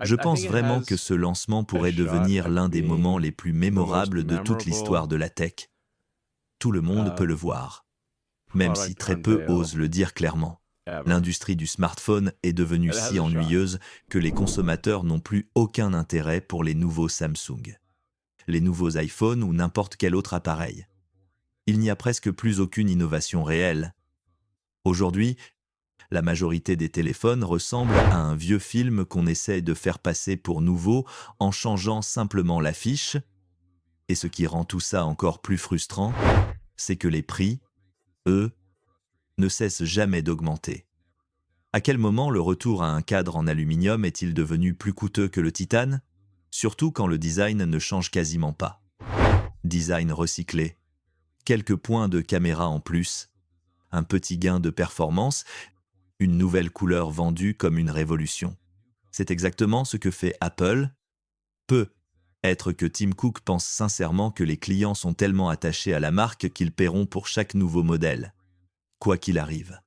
Je pense vraiment que ce lancement pourrait devenir l'un des moments les plus mémorables de toute l'histoire de la tech. Tout le monde peut le voir, même si très peu osent le dire clairement. L'industrie du smartphone est devenue si ennuyeuse que les consommateurs n'ont plus aucun intérêt pour les nouveaux Samsung, les nouveaux iPhones ou n'importe quel autre appareil. Il n'y a presque plus aucune innovation réelle. Aujourd'hui, la majorité des téléphones ressemblent à un vieux film qu'on essaie de faire passer pour nouveau en changeant simplement l'affiche. Et ce qui rend tout ça encore plus frustrant, c'est que les prix, eux, ne cessent jamais d'augmenter. À quel moment le retour à un cadre en aluminium est-il devenu plus coûteux que le titane? Surtout quand le design ne change quasiment pas. Design recyclé, quelques points de caméra en plus, un petit gain de performance, une nouvelle couleur vendue comme une révolution. C'est exactement ce que fait Apple. Peut être que Tim Cook pense sincèrement que les clients sont tellement attachés à la marque qu'ils paieront pour chaque nouveau modèle, quoi qu'il arrive.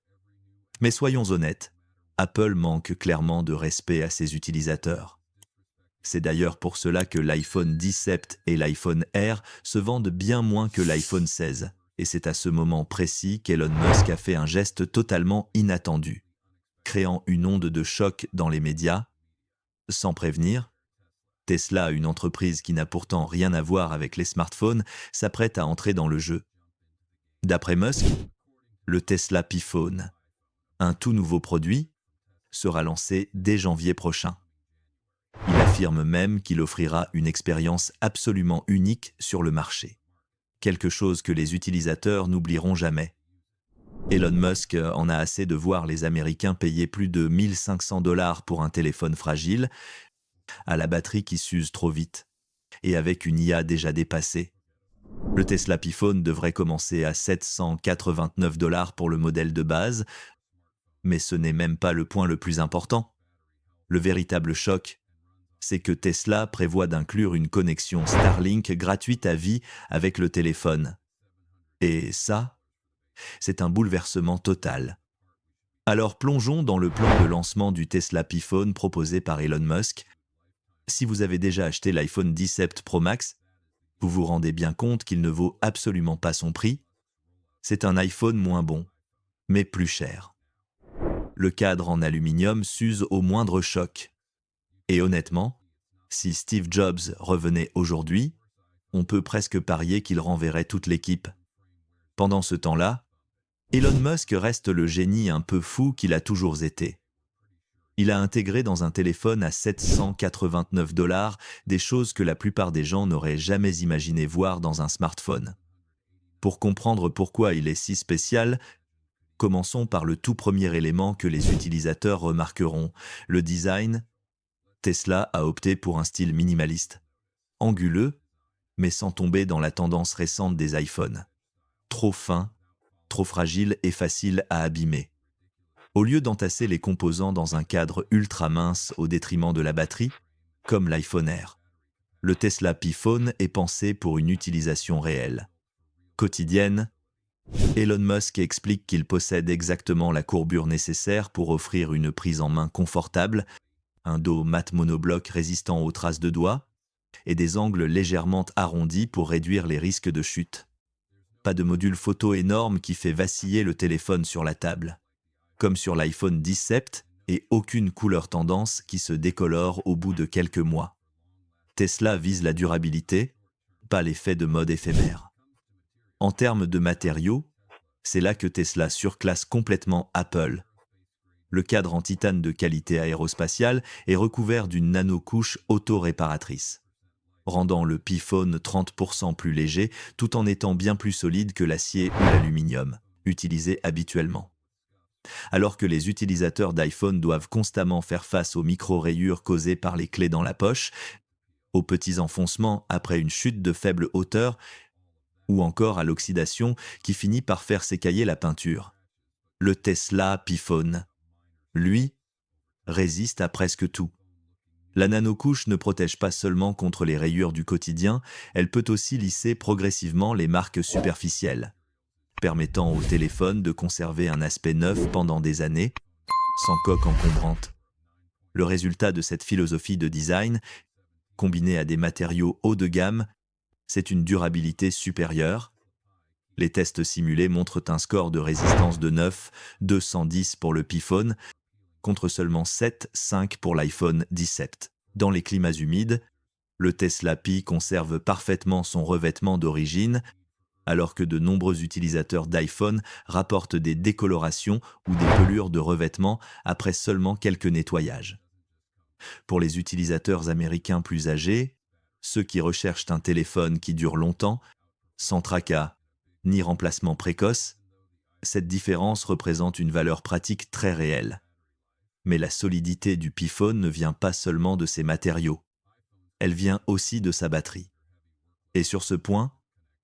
Mais soyons honnêtes, Apple manque clairement de respect à ses utilisateurs. C'est d'ailleurs pour cela que l'iPhone 17 et l'iPhone Air se vendent bien moins que l'iPhone 16. Et c'est à ce moment précis qu'Elon Musk a fait un geste totalement inattendu, créant une onde de choc dans les médias. Sans prévenir, Tesla, une entreprise qui n'a pourtant rien à voir avec les smartphones, s'apprête à entrer dans le jeu. D'après Musk, le Tesla Pi-Phone, un tout nouveau produit, sera lancé dès janvier prochain. Il affirme même qu'il offrira une expérience absolument unique sur le marché. Quelque chose que les utilisateurs n'oublieront jamais. Elon Musk en a assez de voir les Américains payer plus de 1 500 $ pour un téléphone fragile, à la batterie qui s'use trop vite, et avec une IA déjà dépassée. Le Tesla Pi-Phone devrait commencer à 789 $ pour le modèle de base, mais ce n'est même pas le point le plus important. Le véritable choc, c'est que Tesla prévoit d'inclure une connexion Starlink gratuite à vie avec le téléphone. Et ça, c'est un bouleversement total. Alors plongeons dans le plan de lancement du Tesla Pi-Phone proposé par Elon Musk. Si vous avez déjà acheté l'iPhone 17 Pro Max, vous vous rendez bien compte qu'il ne vaut absolument pas son prix. C'est un iPhone moins bon, mais plus cher. Le cadre en aluminium s'use au moindre choc. Et honnêtement, si Steve Jobs revenait aujourd'hui, on peut presque parier qu'il renverrait toute l'équipe. Pendant ce temps-là, Elon Musk reste le génie un peu fou qu'il a toujours été. Il a intégré dans un téléphone à 789 $ des choses que la plupart des gens n'auraient jamais imaginé voir dans un smartphone. Pour comprendre pourquoi il est si spécial, commençons par le tout premier élément que les utilisateurs remarqueront, le design. Tesla a opté pour un style minimaliste, anguleux, mais sans tomber dans la tendance récente des iPhones. Trop fin, trop fragile et facile à abîmer. Au lieu d'entasser les composants dans un cadre ultra mince au détriment de la batterie, comme l'iPhone Air, le Tesla Pi-Phone est pensé pour une utilisation réelle. Quotidienne, Elon Musk explique qu'il possède exactement la courbure nécessaire pour offrir une prise en main confortable, un dos mat monobloc résistant aux traces de doigts, et des angles légèrement arrondis pour réduire les risques de chute. Pas de module photo énorme qui fait vaciller le téléphone sur la table, comme sur l'iPhone 17, et aucune couleur tendance qui se décolore au bout de quelques mois. Tesla vise la durabilité, pas l'effet de mode éphémère. En termes de matériaux, c'est là que Tesla surclasse complètement Apple. Le cadre en titane de qualité aérospatiale est recouvert d'une nanocouche auto-réparatrice, rendant le Pi-Phone 30% plus léger tout en étant bien plus solide que l'acier ou l'aluminium, utilisés habituellement. Alors que les utilisateurs d'iPhone doivent constamment faire face aux micro-rayures causées par les clés dans la poche, aux petits enfoncements après une chute de faible hauteur, ou encore à l'oxydation qui finit par faire s'écailler la peinture. Le Tesla Pi-Phone, lui, résiste à presque tout. La nanocouche ne protège pas seulement contre les rayures du quotidien, elle peut aussi lisser progressivement les marques superficielles, permettant au téléphone de conserver un aspect neuf pendant des années, sans coque encombrante. Le résultat de cette philosophie de design, combinée à des matériaux haut de gamme, c'est une durabilité supérieure. Les tests simulés montrent un score de résistance de 9, 210 pour le Pi-Phone, contre seulement 7,5 pour l'iPhone 17. Dans les climats humides, le Tesla Pi conserve parfaitement son revêtement d'origine, alors que de nombreux utilisateurs d'iPhone rapportent des décolorations ou des pelures de revêtement après seulement quelques nettoyages. Pour les utilisateurs américains plus âgés, ceux qui recherchent un téléphone qui dure longtemps, sans tracas ni remplacement précoce, cette différence représente une valeur pratique très réelle. Mais la solidité du Pi-Phone ne vient pas seulement de ses matériaux, elle vient aussi de sa batterie. Et sur ce point,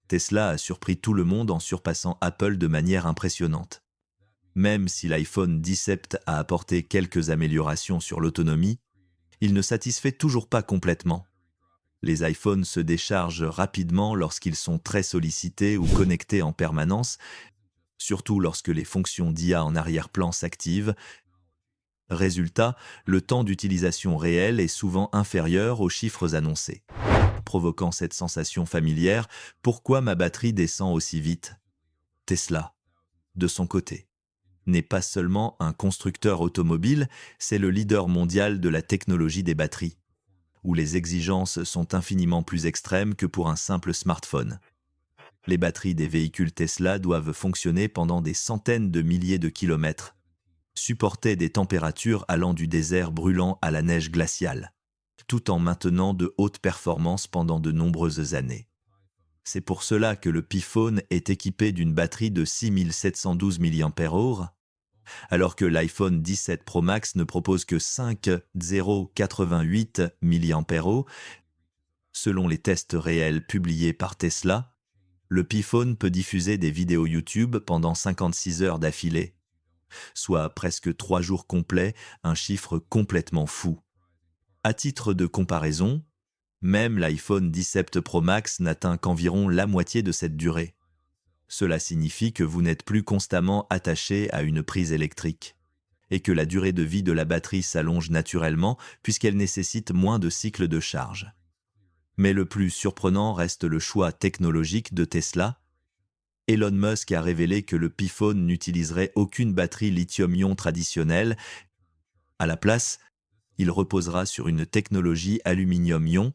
Tesla a surpris tout le monde en surpassant Apple de manière impressionnante. Même si l'iPhone 17 a apporté quelques améliorations sur l'autonomie, il ne satisfait toujours pas complètement. Les iPhones se déchargent rapidement lorsqu'ils sont très sollicités ou connectés en permanence, surtout lorsque les fonctions d'IA en arrière-plan s'activent. Résultat, le temps d'utilisation réel est souvent inférieur aux chiffres annoncés. Provoquant cette sensation familière, pourquoi ma batterie descend aussi vite? Tesla, de son côté, n'est pas seulement un constructeur automobile, c'est le leader mondial de la technologie des batteries, où les exigences sont infiniment plus extrêmes que pour un simple smartphone. Les batteries des véhicules Tesla doivent fonctionner pendant des centaines de milliers de kilomètres, supporter des températures allant du désert brûlant à la neige glaciale, tout en maintenant de hautes performances pendant de nombreuses années. C'est pour cela que le Pi-Phone est équipé d'une batterie de 6712 mAh, alors que l'iPhone 17 Pro Max ne propose que 5088 mAh. Selon les tests réels publiés par Tesla, le Pi-Phone peut diffuser des vidéos YouTube pendant 56 heures d'affilée, soit presque 3 jours complets, un chiffre complètement fou. À titre de comparaison, même l'iPhone 17 Pro Max n'atteint qu'environ la moitié de cette durée. Cela signifie que vous n'êtes plus constamment attaché à une prise électrique et que la durée de vie de la batterie s'allonge naturellement puisqu'elle nécessite moins de cycles de charge. Mais le plus surprenant reste le choix technologique de Tesla. Elon Musk a révélé que le Pi-Phone n'utiliserait aucune batterie lithium-ion traditionnelle. À la place, il reposera sur une technologie aluminium-ion,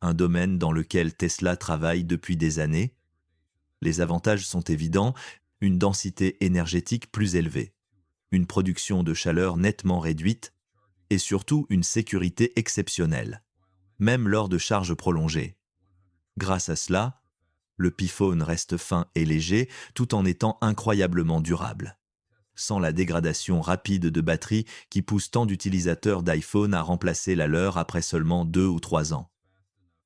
un domaine dans lequel Tesla travaille depuis des années. Les avantages sont évidents, une densité énergétique plus élevée, une production de chaleur nettement réduite et surtout une sécurité exceptionnelle, même lors de charges prolongées. Grâce à cela, le Pi-Phone reste fin et léger tout en étant incroyablement durable, sans la dégradation rapide de batterie qui pousse tant d'utilisateurs d'iPhone à remplacer la leur après seulement 2 ou 3 ans.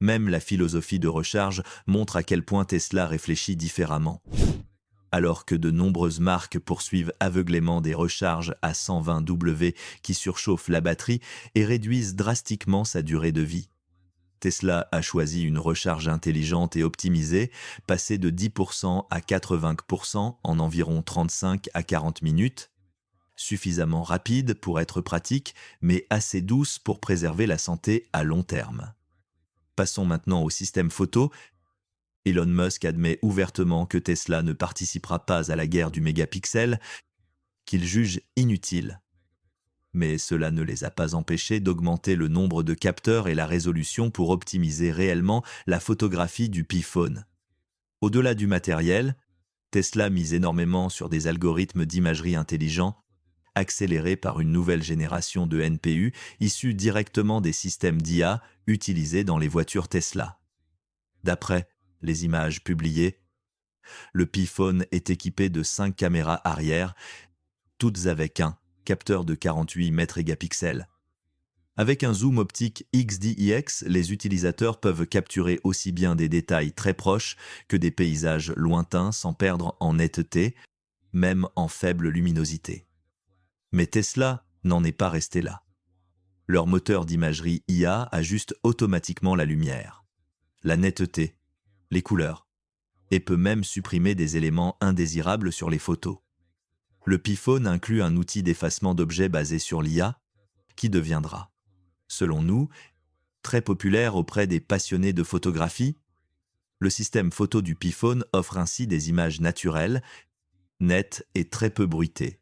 Même la philosophie de recharge montre à quel point Tesla réfléchit différemment. Alors que de nombreuses marques poursuivent aveuglément des recharges à 120 W qui surchauffent la batterie et réduisent drastiquement sa durée de vie, Tesla a choisi une recharge intelligente et optimisée, passée de 10% à 80% en environ 35 à 40 minutes, suffisamment rapide pour être pratique, mais assez douce pour préserver la santé à long terme. Passons maintenant au système photo. Elon Musk admet ouvertement que Tesla ne participera pas à la guerre du mégapixel, qu'il juge inutile. Mais cela ne les a pas empêchés d'augmenter le nombre de capteurs et la résolution pour optimiser réellement la photographie du Pi-Phone. Au-delà du matériel, Tesla mise énormément sur des algorithmes d'imagerie intelligents, accélérés par une nouvelle génération de NPU issus directement des systèmes d'IA utilisés dans les voitures Tesla. D'après les images publiées, le Pi-Phone est équipé de 5 caméras arrière, toutes avec un capteur de 48 mégapixels. Avec un zoom optique XDIX, les utilisateurs peuvent capturer aussi bien des détails très proches que des paysages lointains sans perdre en netteté, même en faible luminosité. Mais Tesla n'en est pas resté là. Leur moteur d'imagerie IA ajuste automatiquement la lumière, la netteté, les couleurs, et peut même supprimer des éléments indésirables sur les photos. Le Pi-Phone inclut un outil d'effacement d'objets basé sur l'IA, qui deviendra, selon nous, très populaire auprès des passionnés de photographie. Le système photo du Pi-phone offre ainsi des images naturelles, nettes et très peu bruitées,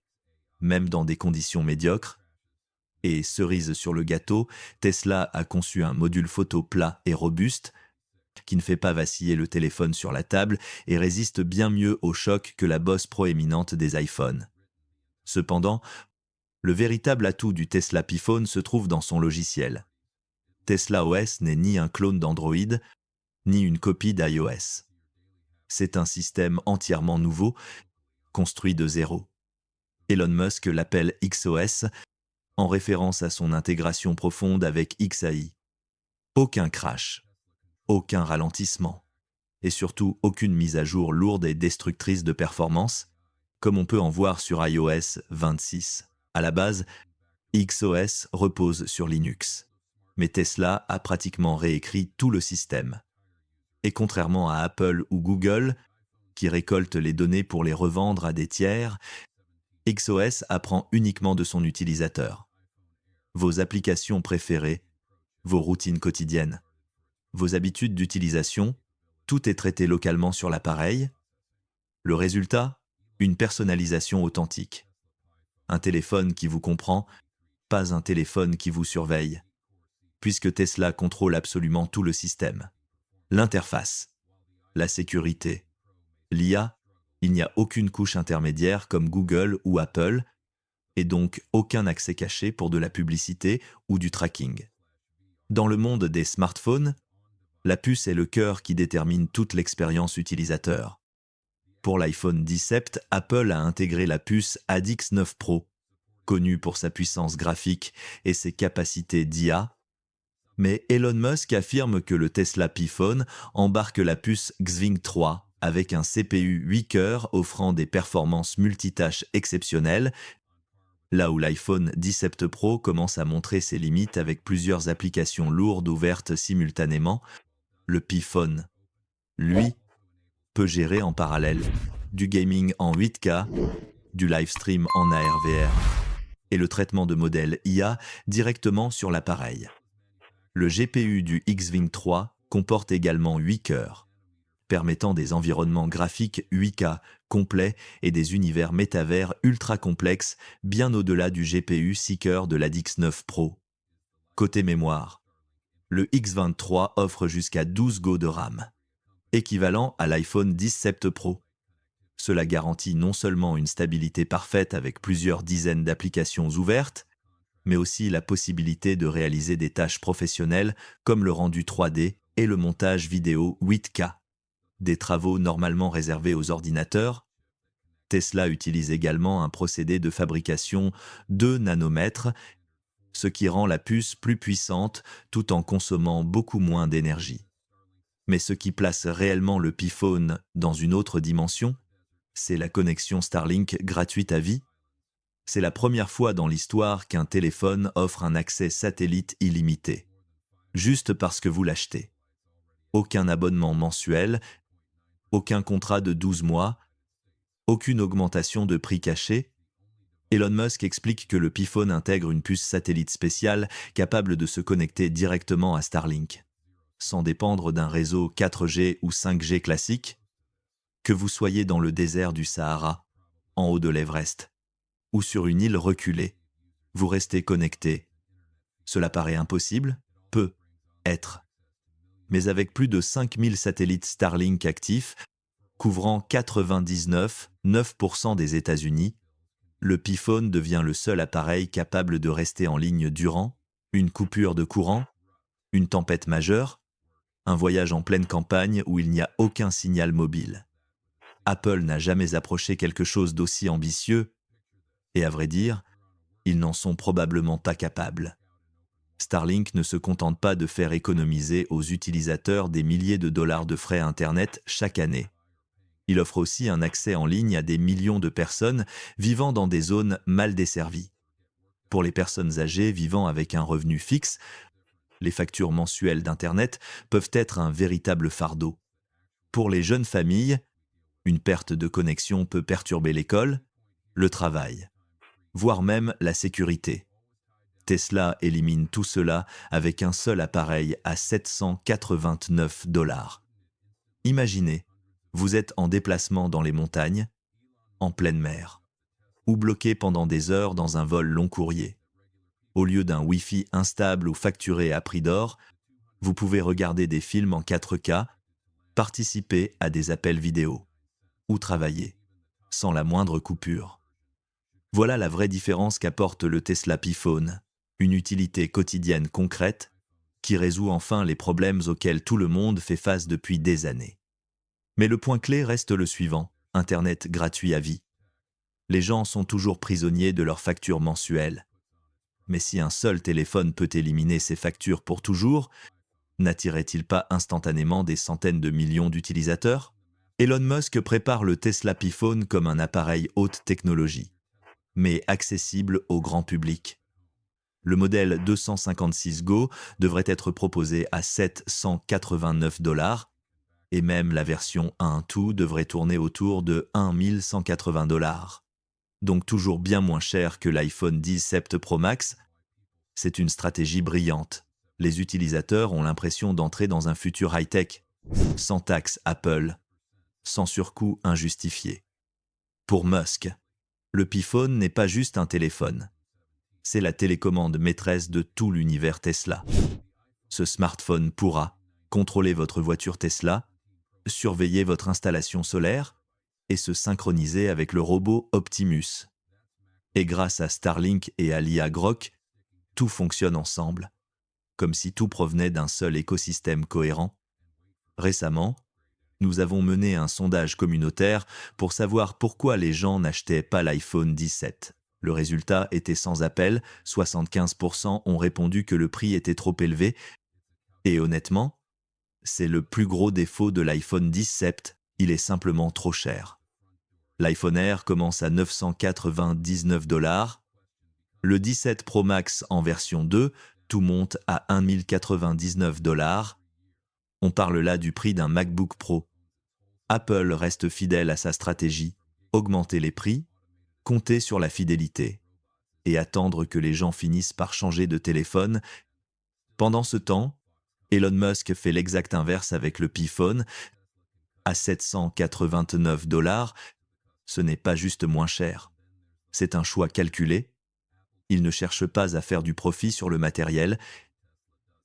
même dans des conditions médiocres. Et cerise sur le gâteau, Tesla a conçu un module photo plat et robuste qui ne fait pas vaciller le téléphone sur la table et résiste bien mieux au choc que la bosse proéminente des iPhones. Cependant, le véritable atout du Tesla Pi-phone se trouve dans son logiciel. Tesla OS n'est ni un clone d'Android, ni une copie d'iOS. C'est un système entièrement nouveau, construit de zéro. Elon Musk l'appelle XOS, en référence à son intégration profonde avec XAI. Aucun crash, aucun ralentissement, et surtout aucune mise à jour lourde et destructrice de performance, comme on peut en voir sur iOS 26. À la base, XOS repose sur Linux, mais Tesla a pratiquement réécrit tout le système. Et contrairement à Apple ou Google, qui récoltent les données pour les revendre à des tiers, XOS apprend uniquement de son utilisateur. Vos applications préférées, vos routines quotidiennes, vos habitudes d'utilisation, tout est traité localement sur l'appareil. Le résultat, une personnalisation authentique. Un téléphone qui vous comprend, pas un téléphone qui vous surveille, puisque Tesla contrôle absolument tout le système. L'interface, la sécurité, l'IA, il n'y a aucune couche intermédiaire comme Google ou Apple, et donc aucun accès caché pour de la publicité ou du tracking. Dans le monde des smartphones, la puce est le cœur qui détermine toute l'expérience utilisateur. Pour l'iPhone 17, Apple a intégré la puce Adix 9 Pro, connue pour sa puissance graphique et ses capacités d'IA, mais Elon Musk affirme que le Tesla Pi-phone embarque la puce Xpeng 3 avec un CPU 8 cœurs offrant des performances multitâches exceptionnelles, là où l'iPhone 17 Pro commence à montrer ses limites avec plusieurs applications lourdes ouvertes simultanément. Le Pi-phone, lui, peut gérer en parallèle du gaming en 8K, du live stream en AR/VR et le traitement de modèles IA directement sur l'appareil. Le GPU du Xpeng 3 comporte également 8 cœurs, permettant des environnements graphiques 8K complets et des univers métavers ultra complexes bien au-delà du GPU 6 cœurs de l'Adix 9 Pro. Côté mémoire, le X23 offre jusqu'à 12 Go de RAM, équivalent à l'iPhone 17 Pro. Cela garantit non seulement une stabilité parfaite avec plusieurs dizaines d'applications ouvertes, mais aussi la possibilité de réaliser des tâches professionnelles comme le rendu 3D et le montage vidéo 8K. Des travaux normalement réservés aux ordinateurs. Tesla utilise également un procédé de fabrication 2 nanomètres, ce qui rend la puce plus puissante tout en consommant beaucoup moins d'énergie. Mais ce qui place réellement le Pi-phone dans une autre dimension, c'est la connexion Starlink gratuite à vie. C'est la première fois dans l'histoire qu'un téléphone offre un accès satellite illimité, juste parce que vous l'achetez. Aucun abonnement mensuel, aucun contrat de 12 mois, aucune augmentation de prix caché. Elon Musk explique que le Pi-phone intègre une puce satellite spéciale capable de se connecter directement à Starlink, sans dépendre d'un réseau 4G ou 5G classique. Que vous soyez dans le désert du Sahara, en haut de l'Everest, ou sur une île reculée, vous restez connecté. Cela paraît impossible, peut être. Mais avec plus de 5000 satellites Starlink actifs, couvrant 99,9% des États-Unis, le Pi-phone devient le seul appareil capable de rester en ligne durant une coupure de courant, une tempête majeure, un voyage en pleine campagne où il n'y a aucun signal mobile. Apple n'a jamais approché quelque chose d'aussi ambitieux, et à vrai dire, ils n'en sont probablement pas capables. Starlink ne se contente pas de faire économiser aux utilisateurs des milliers de dollars de frais Internet chaque année. Il offre aussi un accès en ligne à des millions de personnes vivant dans des zones mal desservies. Pour les personnes âgées vivant avec un revenu fixe, les factures mensuelles d'Internet peuvent être un véritable fardeau. Pour les jeunes familles, une perte de connexion peut perturber l'école, le travail, voire même la sécurité. Tesla élimine tout cela avec un seul appareil à 789 $. Imaginez, vous êtes en déplacement dans les montagnes, en pleine mer, ou bloqué pendant des heures dans un vol long courrier. Au lieu d'un Wi-Fi instable ou facturé à prix d'or, vous pouvez regarder des films en 4K, participer à des appels vidéo, ou travailler, sans la moindre coupure. Voilà la vraie différence qu'apporte le Tesla Pi-Phone, une utilité quotidienne concrète qui résout enfin les problèmes auxquels tout le monde fait face depuis des années. Mais le point clé reste le suivant, Internet gratuit à vie. Les gens sont toujours prisonniers de leurs factures mensuelles. Mais si un seul téléphone peut éliminer ces factures pour toujours, n'attirait-il pas instantanément des centaines de millions d'utilisateurs? Elon Musk prépare le Tesla Pi-Phone comme un appareil haute technologie, mais accessible au grand public. Le modèle 256 Go devrait être proposé à 789 $, et même la version 1.2 devrait tourner autour de 1180 $. Donc toujours bien moins cher que l'iPhone 17 Pro Max. C'est une stratégie brillante. Les utilisateurs ont l'impression d'entrer dans un futur high-tech, sans taxe Apple, sans surcoût injustifié. Pour Musk, le Pi-Phone n'est pas juste un téléphone. C'est la télécommande maîtresse de tout l'univers Tesla. Ce smartphone pourra contrôler votre voiture Tesla, surveiller votre installation solaire et se synchroniser avec le robot Optimus. Et grâce à Starlink et à l'IA Grok, tout fonctionne ensemble, comme si tout provenait d'un seul écosystème cohérent. Récemment, nous avons mené un sondage communautaire pour savoir pourquoi les gens n'achetaient pas l'iPhone 17. Le résultat était sans appel, 75% ont répondu que le prix était trop élevé, et honnêtement, c'est le plus gros défaut de l'iPhone 17, il est simplement trop cher. L'iPhone Air commence à 999 $, le 17 Pro Max en version 2, tout monte à 1099 $. On parle là du prix d'un MacBook Pro. Apple reste fidèle à sa stratégie, augmenter les prix, compter sur la fidélité et attendre que les gens finissent par changer de téléphone. Pendant ce temps, Elon Musk fait l'exact inverse avec le Pi-Phone. À 789 $, ce n'est pas juste moins cher. C'est un choix calculé. Il ne cherche pas à faire du profit sur le matériel.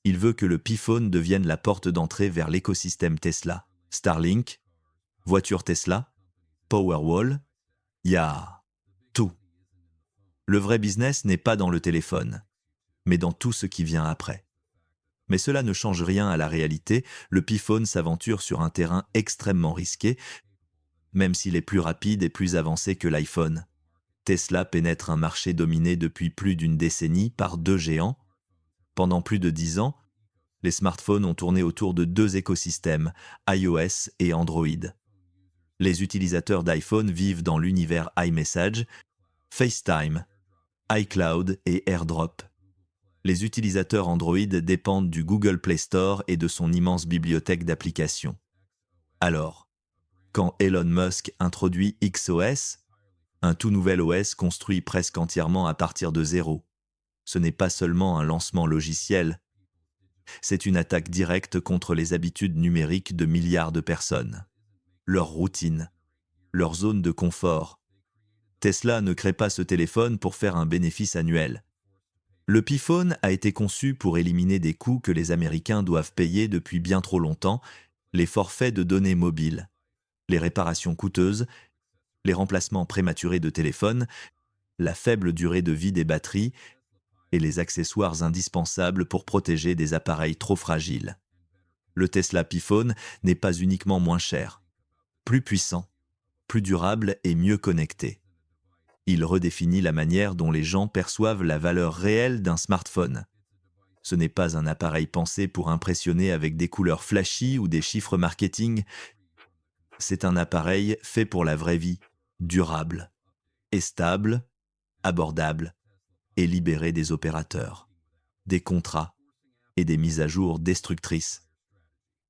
Il veut que le Pi-Phone devienne la porte d'entrée vers l'écosystème Tesla. Starlink, voiture Tesla, Powerwall, il y a tout. Le vrai business n'est pas dans le téléphone, mais dans tout ce qui vient après. Mais cela ne change rien à la réalité, le Pi-Phone s'aventure sur un terrain extrêmement risqué, même s'il est plus rapide et plus avancé que l'iPhone. Tesla pénètre un marché dominé depuis plus d'une décennie par deux géants. Pendant plus de 10 ans, les smartphones ont tourné autour de deux écosystèmes, iOS et Android. Les utilisateurs d'iPhone vivent dans l'univers iMessage, FaceTime, iCloud et AirDrop. Les utilisateurs Android dépendent du Google Play Store et de son immense bibliothèque d'applications. Alors, quand Elon Musk introduit XOS, un tout nouvel OS construit presque entièrement à partir de zéro, ce n'est pas seulement un lancement logiciel, c'est une attaque directe contre les habitudes numériques de milliards de personnes, leur routine, leur zone de confort. Tesla ne crée pas ce téléphone pour faire un bénéfice annuel. Le Pi-Phone a été conçu pour éliminer des coûts que les Américains doivent payer depuis bien trop longtemps, les forfaits de données mobiles, les réparations coûteuses, les remplacements prématurés de téléphones, la faible durée de vie des batteries et les accessoires indispensables pour protéger des appareils trop fragiles. Le Tesla Pi-Phone n'est pas uniquement moins cher, plus puissant, plus durable et mieux connecté. Il redéfinit la manière dont les gens perçoivent la valeur réelle d'un smartphone. Ce n'est pas un appareil pensé pour impressionner avec des couleurs flashy ou des chiffres marketing. C'est un appareil fait pour la vraie vie, durable, et stable, abordable, et libéré des opérateurs, des contrats et des mises à jour destructrices.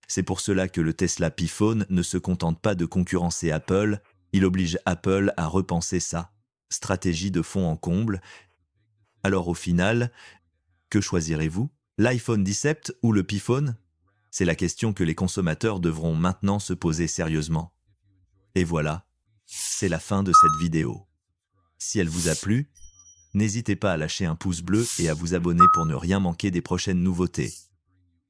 C'est pour cela que le Tesla Pi-Phone ne se contente pas de concurrencer Apple, il oblige Apple à repenser sa stratégie de fond en comble. Alors au final, Que choisirez-vous? L'iPhone 17 ou le Piphone? C'est la question que les consommateurs devront maintenant se poser sérieusement. Et voilà, c'est la fin de cette vidéo. Si elle vous a plu, n'hésitez pas à lâcher un pouce bleu et à vous abonner pour ne rien manquer des prochaines nouveautés.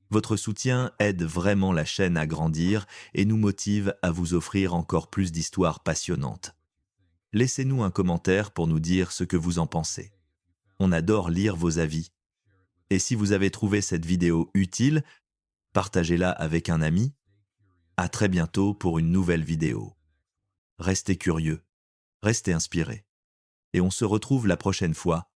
Votre soutien aide vraiment la chaîne à grandir et nous motive à vous offrir encore plus d'histoires passionnantes. Laissez-nous un commentaire pour nous dire ce que vous en pensez. On adore lire vos avis. Et si vous avez trouvé cette vidéo utile, partagez-la avec un ami. À très bientôt pour une nouvelle vidéo. Restez curieux, restez inspirés. Et on se retrouve la prochaine fois